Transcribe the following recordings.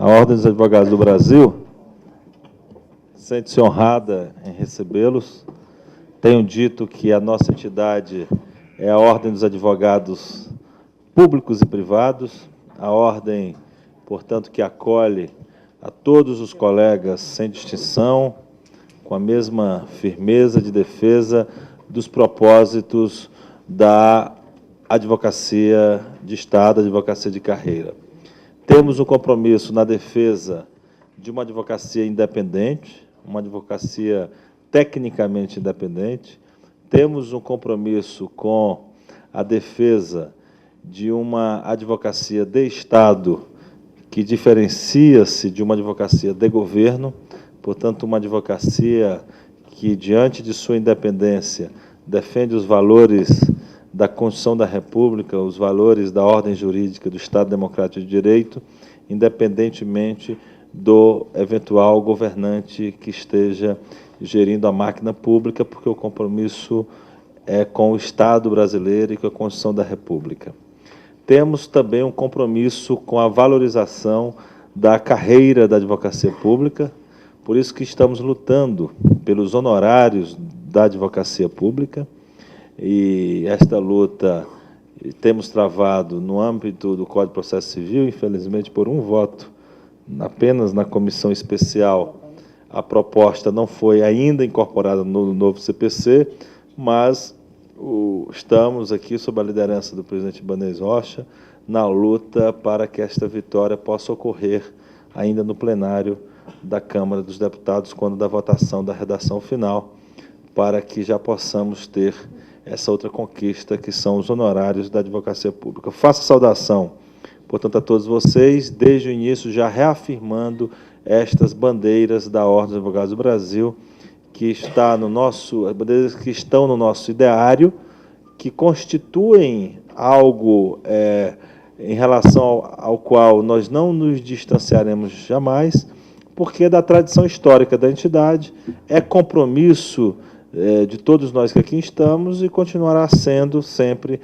A Ordem dos Advogados do Brasil sente-se honrada em recebê-los. Tenho dito que a nossa entidade é a Ordem dos Advogados Públicos e Privados, a ordem, portanto, que acolhe a todos os colegas sem distinção, com a mesma firmeza de defesa dos propósitos da advocacia de Estado, advocacia de carreira. Temos um compromisso na defesa de uma advocacia independente, uma advocacia tecnicamente independente. Temos um compromisso com a defesa de uma advocacia de Estado que diferencia-se de uma advocacia de governo, portanto, uma advocacia que, diante de sua independência, defende os valores da Constituição da República, os valores da ordem jurídica do Estado Democrático de Direito, independentemente do eventual governante que esteja gerindo a máquina pública, porque o compromisso é com o Estado brasileiro e com a Constituição da República. Temos também um compromisso com a valorização da carreira da advocacia pública, por isso que estamos lutando pelos honorários da advocacia pública, e esta luta temos travado no âmbito do Código de Processo Civil, infelizmente por um voto, apenas na comissão especial. A proposta não foi ainda incorporada no novo CPC, mas estamos aqui, sob a liderança do presidente Ibanez Rocha, na luta para que esta vitória possa ocorrer ainda no plenário da Câmara dos Deputados, quando da votação da redação final, para que já possamos ter essa outra conquista, que são os honorários da advocacia pública. Faço saudação, portanto, a todos vocês, desde o início, já reafirmando estas bandeiras da Ordem dos Advogados do Brasil, as bandeiras que estão no nosso ideário, que constituem algo em relação ao qual nós não nos distanciaremos jamais, porque é da tradição histórica da entidade, é compromisso de todos nós que aqui estamos e continuará sendo sempre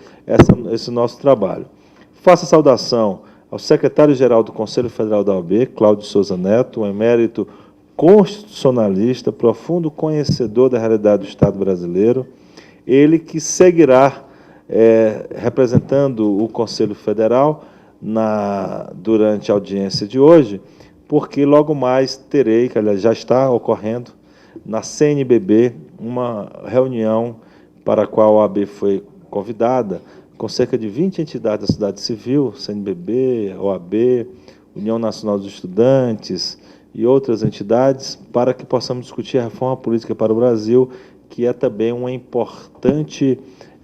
esse nosso trabalho. Faço a saudação ao secretário-geral do Conselho Federal da OAB, Cláudio Souza Neto, um emérito constitucionalista, profundo conhecedor da realidade do Estado brasileiro, ele que seguirá representando o Conselho Federal durante a audiência de hoje, porque logo mais terei, que aliás já está ocorrendo, na CNBB, uma reunião para a qual a OAB foi convidada, com cerca de 20 entidades da sociedade civil, CNBB, OAB, União Nacional dos Estudantes e outras entidades, para que possamos discutir a reforma política para o Brasil, que é também uma importante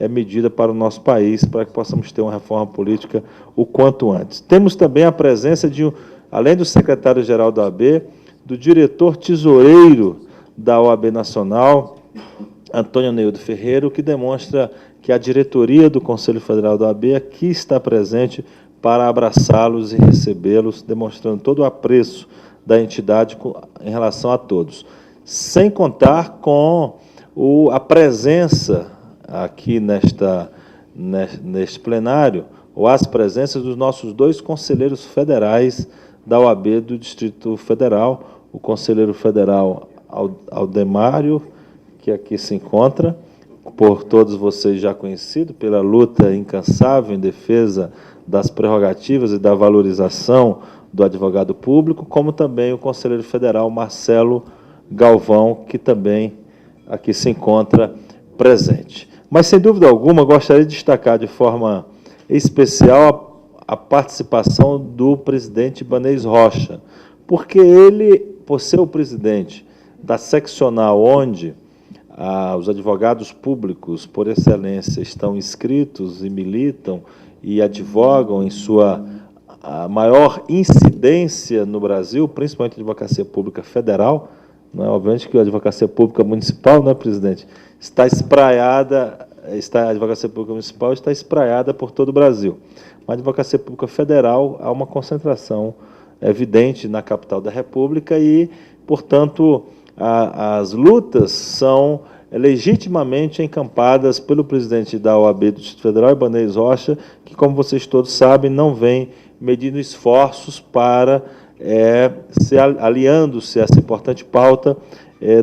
medida para o nosso país, para que possamos ter uma reforma política o quanto antes. Temos também a presença além do secretário-geral da OAB, do diretor tesoureiro da OAB Nacional, Antônio Neildo Ferreira, o que demonstra que a diretoria do Conselho Federal da OAB aqui está presente para abraçá-los e recebê-los, demonstrando todo o apreço da entidade em relação a todos. Sem contar com a presença aqui neste plenário, ou as presenças dos nossos dois conselheiros federais da OAB do Distrito Federal, o conselheiro federal Aldemário, que aqui se encontra, por todos vocês já conhecido, pela luta incansável em defesa das prerrogativas e da valorização do advogado público, como também o conselheiro federal Marcelo Galvão, que também aqui se encontra presente. Mas, sem dúvida alguma, gostaria de destacar de forma especial a participação do presidente Ibanez Rocha, porque ele, por ser o presidente da seccional onde os advogados públicos, por excelência, estão inscritos e militam e advogam em sua maior incidência no Brasil, principalmente a advocacia pública federal, não é? Obviamente que a advocacia pública municipal, né, presidente, a advocacia pública municipal está espraiada por todo o Brasil. Mas a advocacia pública federal há uma concentração evidente na capital da República e, portanto, as lutas são legitimamente encampadas pelo presidente da OAB do Distrito Federal, Ibanez Rocha, que, como vocês todos sabem, não vem medindo esforços para aliando-se a essa importante pauta,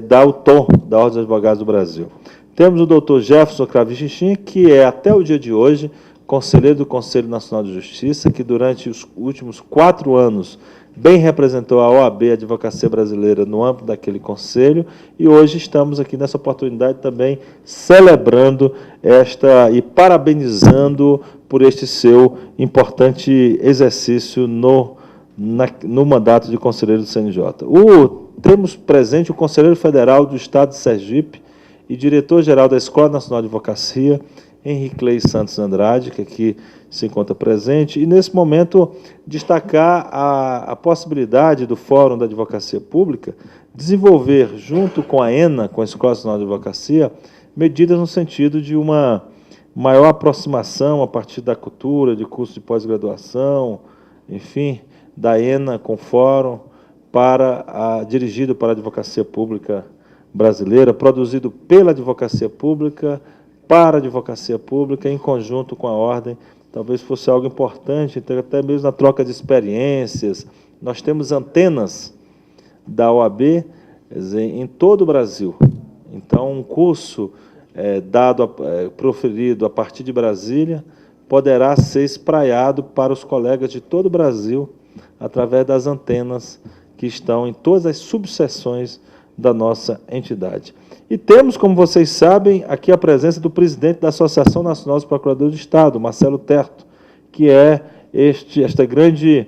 dá o tom da Ordem dos Advogados do Brasil. Temos o doutor Jefferson Cravichichin, que é, até o dia de hoje, conselheiro do Conselho Nacional de Justiça, que durante os últimos 4 anos bem representou a OAB, a Advocacia Brasileira, no âmbito daquele conselho, e hoje estamos aqui nessa oportunidade também celebrando e parabenizando por este seu importante exercício no mandato de conselheiro do CNJ. Temos presente o conselheiro federal do Estado de Sergipe e diretor-geral da Escola Nacional de Advocacia, Henriclei Santos Andrade, que aqui se encontra presente, e, nesse momento, destacar a possibilidade do Fórum da Advocacia Pública desenvolver, junto com a ENA, com a Escola Nacional de Advocacia, medidas no sentido de uma maior aproximação a partir da cultura, de curso de pós-graduação, enfim, da ENA com o Fórum, dirigido para a Advocacia Pública Brasileira, produzido pela Advocacia Pública, para a Advocacia Pública, em conjunto com a Ordem. Talvez fosse algo importante, até mesmo na troca de experiências. Nós temos antenas da OAB em todo o Brasil. Então, um curso proferido a partir de Brasília poderá ser espraiado para os colegas de todo o Brasil através das antenas que estão em todas as subseções da nossa entidade. E temos, como vocês sabem, aqui a presença do presidente da Associação Nacional dos Procuradores de Estado, Marcelo Terto, que é esta grande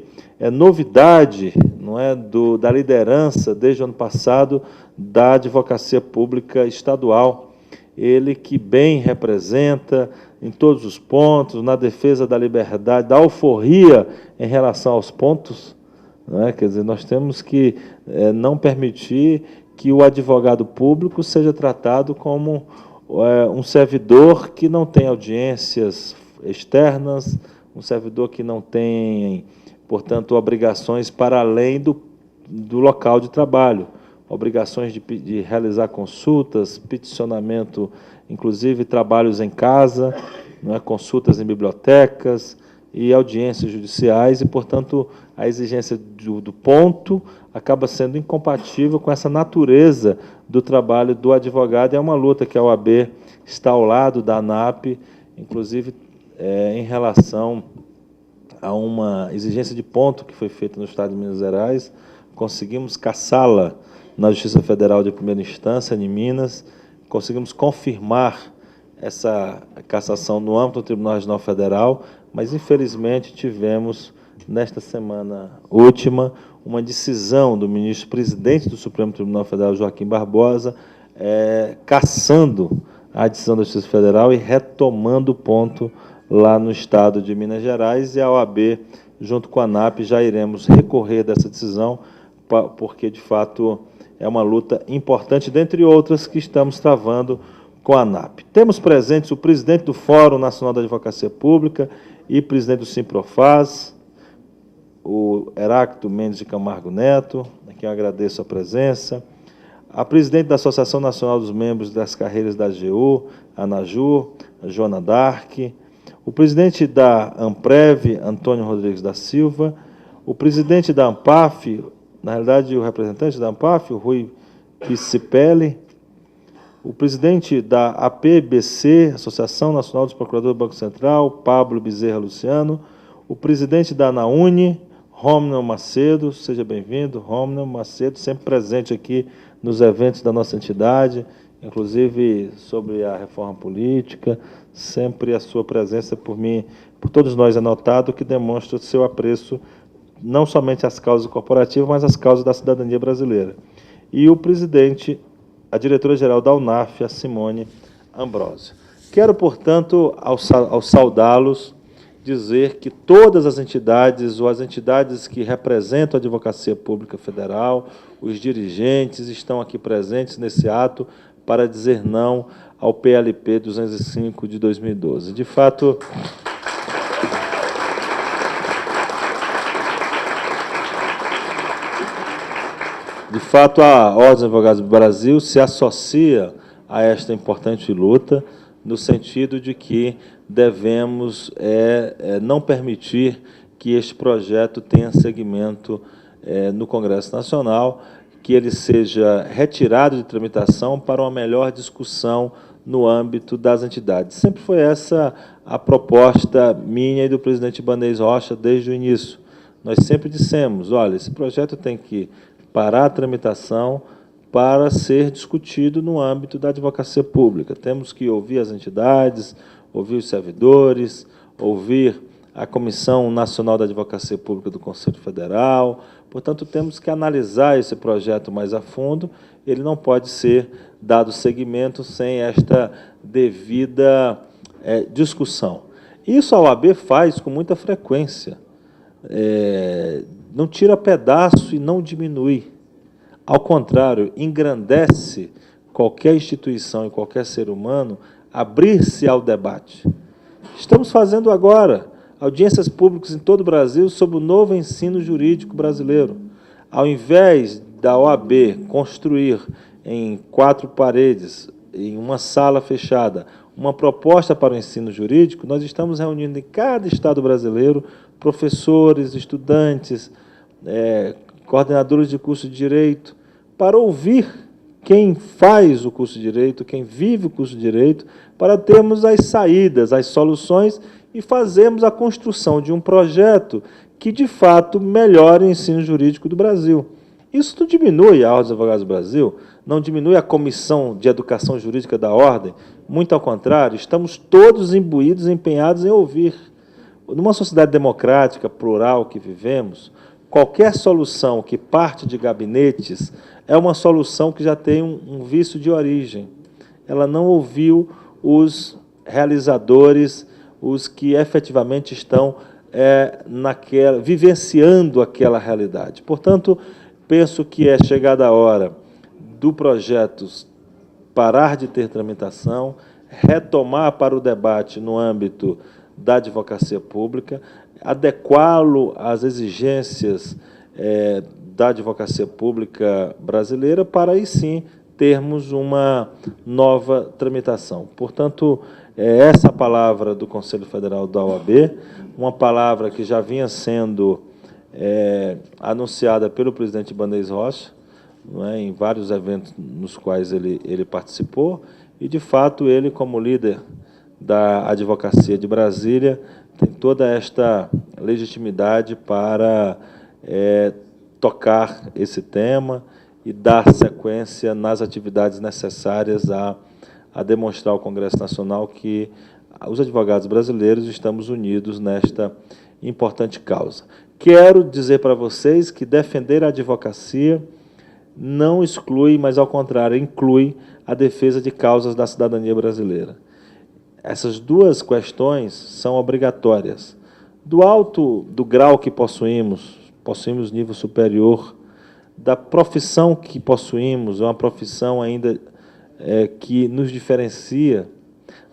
novidade, não é, da liderança, desde o ano passado, da Advocacia Pública Estadual. Ele que bem representa em todos os pontos, na defesa da liberdade, da alforria em relação aos pontos. Não é? Quer dizer, nós temos que não permitir que o advogado público seja tratado como um servidor que não tem audiências externas, um servidor que não tem, portanto, obrigações para além do local de trabalho, obrigações de realizar consultas, peticionamento, inclusive trabalhos em casa, não é? Consultas em bibliotecas e audiências judiciais, e, portanto, a exigência do ponto acaba sendo incompatível com essa natureza do trabalho do advogado. É uma luta que a OAB está ao lado da ANAP, inclusive em relação a uma exigência de ponto que foi feita no Estado de Minas Gerais. Conseguimos cassá-la na Justiça Federal de primeira instância, em Minas, conseguimos confirmar essa cassação no âmbito do Tribunal Regional Federal, mas, infelizmente, tivemos, nesta semana última, uma decisão do ministro-presidente do Supremo Tribunal Federal, Joaquim Barbosa, cassando a decisão da Justiça Federal e retomando o ponto lá no Estado de Minas Gerais, e a OAB, junto com a ANAP, já iremos recorrer dessa decisão, porque, de fato, é uma luta importante, dentre outras, que estamos travando com a ANAP. Temos presentes o presidente do Fórum Nacional da Advocacia Pública e presidente do Simprofaz, o Heráclito Mendes de Camargo Neto, a quem eu agradeço a presença, a presidente da Associação Nacional dos Membros das Carreiras da AGU, a ANAJU, a Joana Dark, o presidente da AMPREV, Antônio Rodrigues da Silva, o presidente da ANPAF, na realidade, o representante da ANPAF, o Rui Piscipelli, o presidente da APBC, Associação Nacional dos Procuradores do Banco Central, Pablo Bezerra Luciano, o presidente da ANAUNE, Romnel Macedo, seja bem-vindo, Romnel Macedo, sempre presente aqui nos eventos da nossa entidade, inclusive sobre a reforma política, sempre a sua presença por mim, por todos nós é notado, que demonstra o seu apreço não somente às causas corporativas, mas às causas da cidadania brasileira. E o presidente, a diretora-geral da UNAF, a Simone Ambrosio. Quero, portanto, ao saudá-los, dizer que todas as entidades, ou as entidades que representam a Advocacia Pública Federal, os dirigentes, estão aqui presentes nesse ato para dizer não ao PLP 205 de 2012. De fato, a Ordem dos Advogados do Brasil se associa a esta importante luta, no sentido de que devemos não permitir que este projeto tenha seguimento no Congresso Nacional, que ele seja retirado de tramitação para uma melhor discussão no âmbito das entidades. Sempre foi essa a proposta minha e do presidente Ibanez Rocha desde o início. Nós sempre dissemos, olha, esse projeto tem que parar a tramitação para ser discutido no âmbito da advocacia pública. Temos que ouvir as entidades, ouvir os servidores, ouvir a Comissão Nacional da Advocacia Pública do Conselho Federal. Portanto, temos que analisar esse projeto mais a fundo. Ele não pode ser dado seguimento sem esta devida discussão. Isso a OAB faz com muita frequência. Não tira pedaço e não diminui. Ao contrário, engrandece qualquer instituição e qualquer ser humano abrir-se ao debate. Estamos fazendo agora audiências públicas em todo o Brasil sobre o novo ensino jurídico brasileiro. Ao invés da OAB construir em 4 paredes, em uma sala fechada, uma proposta para o ensino jurídico, nós estamos reunindo em cada estado brasileiro professores, estudantes, coordenadores de curso de Direito, para ouvir quem faz o curso de Direito, quem vive o curso de Direito, para termos as saídas, as soluções e fazermos a construção de um projeto que, de fato, melhore o ensino jurídico do Brasil. Isso não diminui a Ordem dos Advogados do Brasil, não diminui a Comissão de Educação Jurídica da Ordem, muito ao contrário, estamos todos imbuídos, empenhados em ouvir. Numa sociedade democrática, plural que vivemos, qualquer solução que parte de gabinetes é uma solução que já tem um vício de origem. Ela não ouviu os realizadores, os que efetivamente estão vivenciando aquela realidade. Portanto, penso que é chegada a hora do projeto parar de ter tramitação, retomar para o debate no âmbito da advocacia pública, adequá-lo às exigências da advocacia pública brasileira, para aí sim termos uma nova tramitação. Portanto, essa a palavra do Conselho Federal da OAB, uma palavra que já vinha sendo anunciada pelo presidente Ibanez Rocha, não é, em vários eventos nos quais ele participou, e, de fato, ele, como líder da advocacia de Brasília, tem toda esta legitimidade para tocar esse tema e dar sequência nas atividades necessárias a demonstrar ao Congresso Nacional que os advogados brasileiros estamos unidos nesta importante causa. Quero dizer para vocês que defender a advocacia não exclui, mas, ao contrário, inclui a defesa de causas da cidadania brasileira. Essas duas questões são obrigatórias. Do alto do grau que possuímos nível superior, da profissão que possuímos, é uma profissão ainda que nos diferencia,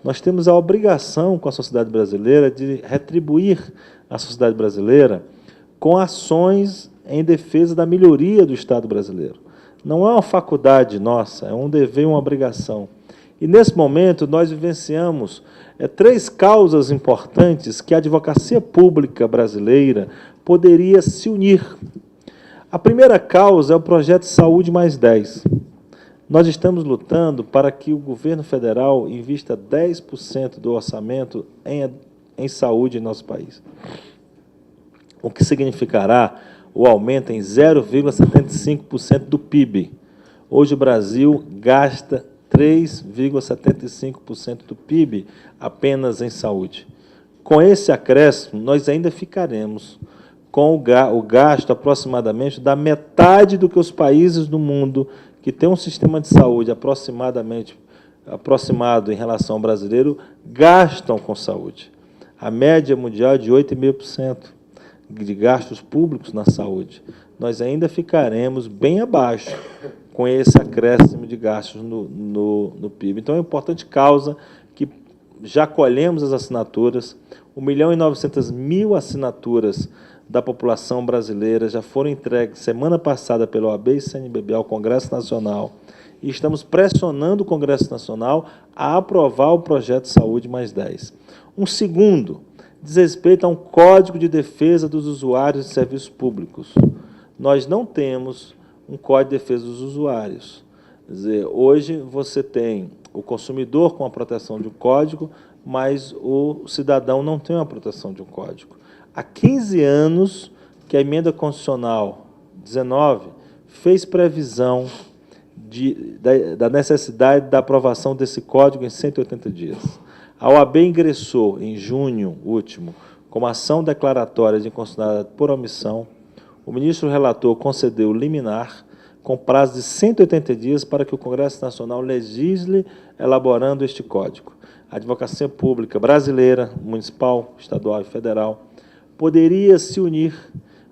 nós temos a obrigação com a sociedade brasileira de retribuir a sociedade brasileira com ações em defesa da melhoria do Estado brasileiro. Não é uma faculdade nossa, é um dever e uma obrigação. E, nesse momento, nós vivenciamos 3 causas importantes que a advocacia pública brasileira poderia se unir. A primeira causa é o projeto Saúde Mais 10. Nós estamos lutando para que o governo federal invista 10% do orçamento em saúde em nosso país, o que significará o aumento em 0,75% do PIB. Hoje o Brasil gasta 3,75% do PIB apenas em saúde. Com esse acréscimo, nós ainda ficaremos com o gasto aproximadamente da metade do que os países do mundo que têm um sistema de saúde aproximado em relação ao brasileiro gastam com saúde. A média mundial é de 8,5% de gastos públicos na saúde. Nós ainda ficaremos bem abaixo com esse acréscimo de gastos no PIB. Então, é uma importante causa que já colhemos as assinaturas, 1.900.000 assinaturas da população brasileira já foram entregues semana passada pela OAB e CNBB ao Congresso Nacional, e estamos pressionando o Congresso Nacional a aprovar o projeto Saúde Mais 10. Um segundo diz respeito a um Código de Defesa dos Usuários de Serviços Públicos. nós não temos um Código de Defesa dos Usuários. Quer dizer, hoje você tem o consumidor com a proteção de um código, mas o cidadão não tem a proteção de um código. Há 15 anos que a Emenda Constitucional 19 fez previsão da necessidade da aprovação desse código em 180 dias. A OAB ingressou, em junho último, com uma ação declaratória de inconstitucionalidade por omissão. O ministro relator concedeu liminar, com prazo de 180 dias para que o Congresso Nacional legisle elaborando este código. A advocacia pública brasileira, municipal, estadual e federal, poderia se unir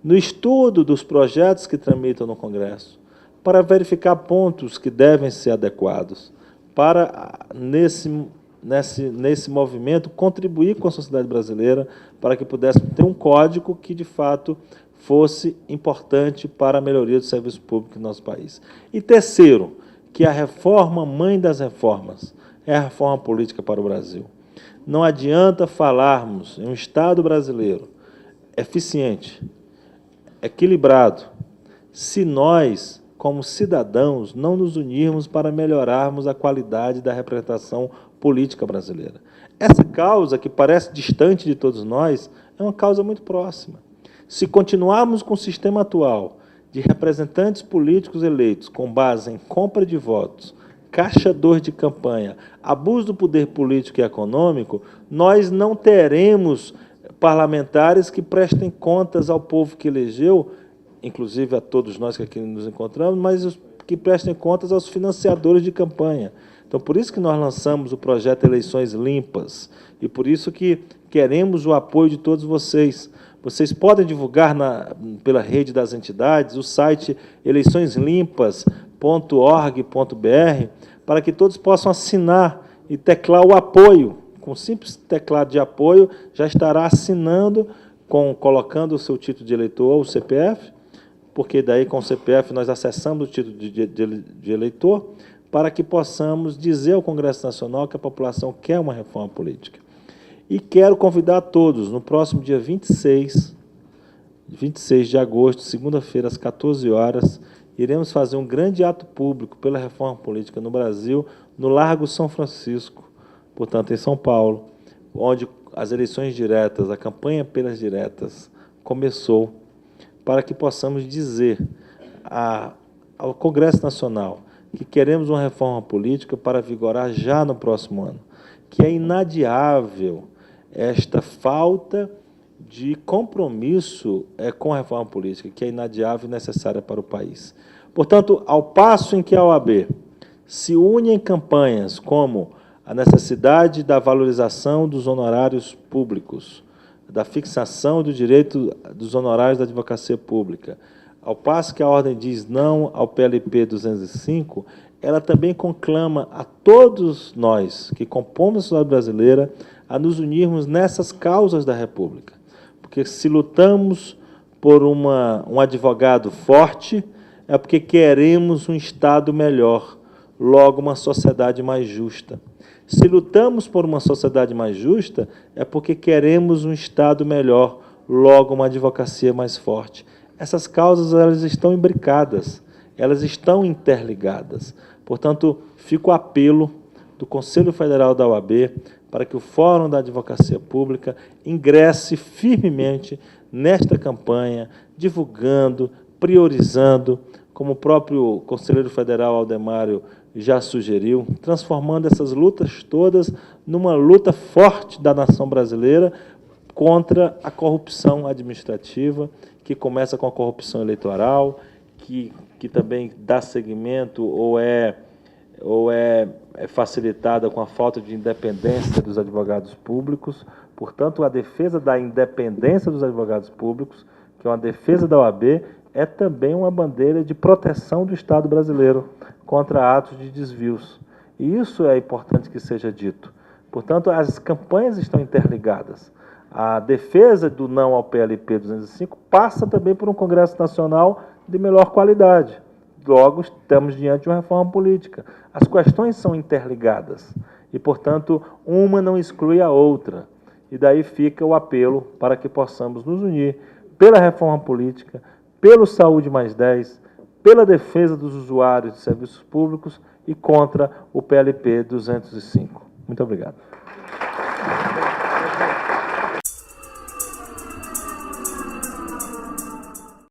no estudo dos projetos que tramitam no Congresso, para verificar pontos que devem ser adequados, para, nesse movimento, contribuir com a sociedade brasileira para que pudesse ter um código que, de fato, fosse importante para a melhoria do serviço público no nosso país. E terceiro, que a reforma mãe das reformas é a reforma política para o Brasil. Não adianta falarmos em um Estado brasileiro eficiente, equilibrado, se nós, como cidadãos, não nos unirmos para melhorarmos a qualidade da representação política brasileira. Essa causa, que parece distante de todos nós, é uma causa muito próxima. Se continuarmos com o sistema atual de representantes políticos eleitos com base em compra de votos, caixa 2 de campanha, abuso do poder político e econômico, nós não teremos parlamentares que prestem contas ao povo que elegeu, inclusive a todos nós que aqui nos encontramos, mas que prestem contas aos financiadores de campanha. Então, por isso que nós lançamos o projeto Eleições Limpas, e por isso que queremos o apoio de todos vocês. Vocês podem divulgar pela rede das entidades o site eleiçõeslimpas.org.br para que todos possam assinar e teclar o apoio. Com simples teclado de apoio, já estará assinando, colocando o seu título de eleitor ou o CPF, porque daí com o CPF nós acessamos o título de eleitor, para que possamos dizer ao Congresso Nacional que a população quer uma reforma política. E quero convidar a todos, no próximo dia 26 de agosto, segunda-feira, às 14 horas, iremos fazer um grande ato público pela reforma política no Brasil, no Largo São Francisco, portanto, em São Paulo, onde as eleições diretas, a campanha pelas diretas, começou, para que possamos dizer ao Congresso Nacional que queremos uma reforma política para vigorar já no próximo ano, que é inadiável esta falta de compromisso com a reforma política, que é inadiável e necessária para o país. Portanto, ao passo em que a OAB se une em campanhas como a necessidade da valorização dos honorários públicos, da fixação do direito dos honorários da advocacia pública, ao passo que a Ordem diz não ao PLP 205, ela também conclama a todos nós que compomos a sociedade brasileira a nos unirmos nessas causas da República. Porque se lutamos por um advogado forte, é porque queremos um Estado melhor, logo uma sociedade mais justa. Se lutamos por uma sociedade mais justa, é porque queremos um Estado melhor, logo uma advocacia mais forte. Essas causas elas estão imbricadas, elas estão interligadas. Portanto, fica o apelo do Conselho Federal da OAB para que o Fórum da Advocacia Pública ingresse firmemente nesta campanha, divulgando, priorizando, como o próprio Conselheiro Federal Aldemário já sugeriu, transformando essas lutas todas numa luta forte da nação brasileira contra a corrupção administrativa, que começa com a corrupção eleitoral, que também dá seguimento ou é facilitada com a falta de independência dos advogados públicos. Portanto, a defesa da independência dos advogados públicos, que é uma defesa da OAB, é também uma bandeira de proteção do Estado brasileiro contra atos de desvios. E isso é importante que seja dito. Portanto, as campanhas estão interligadas. A defesa do não ao PLP 205 passa também por um Congresso Nacional de melhor qualidade. Logo, estamos diante de uma reforma política. As questões são interligadas e, portanto, uma não exclui a outra. E daí fica o apelo para que possamos nos unir pela reforma política, pelo Saúde Mais 10, pela defesa dos usuários de serviços públicos e contra o PLP 205. Muito obrigado.